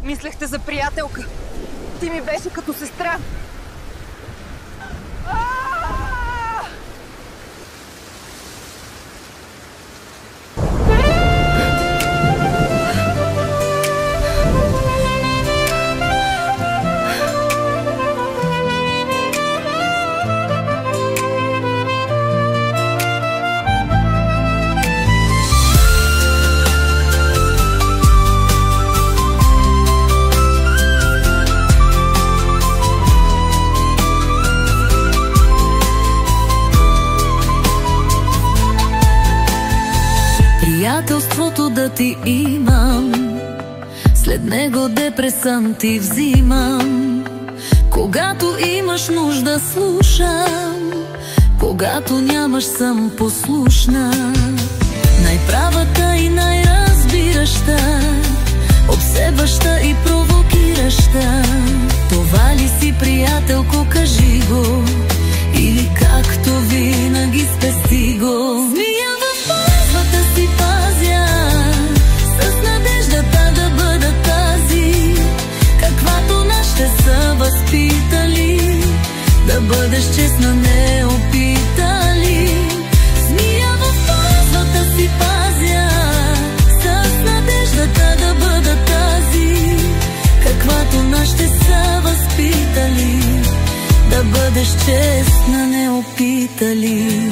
Мислехте за приятелка. Ти ми беше като сестра. Приятелството да ти имам, след него депресанти взимам. Когато имаш нужда слушам, когато нямаш съм послушна. Най-правата и най-разбираща, обсебваща и провокираща. Това ли си, приятелко, кажи го, или както винаги спести го. Змия в пазвата си пазя, с надеждата да бъда тази, каквато нас ще са възпитали, да бъдеш честна, не опитали. Змия в пазвата си пазя, с надеждата да бъда тази, каквато нас ще са възпитали, да бъдеш честна, не опитали.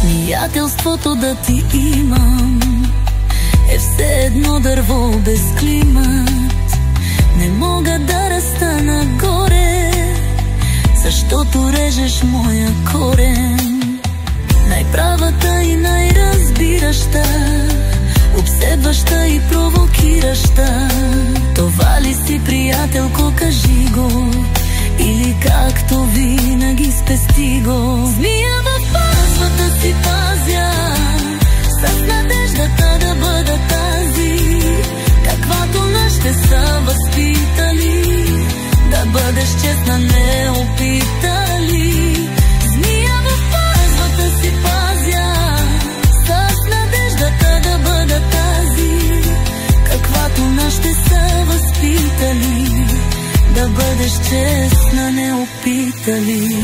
Приятелството да ти имам е все едно дърво без климат. Не мога да раста нагоре, защото режеш моя корен. Най-правата и най-разбираща, обсебваща и провокираща. Това ли си, приятелко, кажи го, или както винаги спести го. Змия в пазвата си пазя, с надеждата да бъда тази, каквато нас ще са възпитали, да бъдеш честна, не опитали. Змия в пазвата си пазя, с надеждата да бъда тази, каквато нас ще са възпитали, да бъдеш честна, не опитали.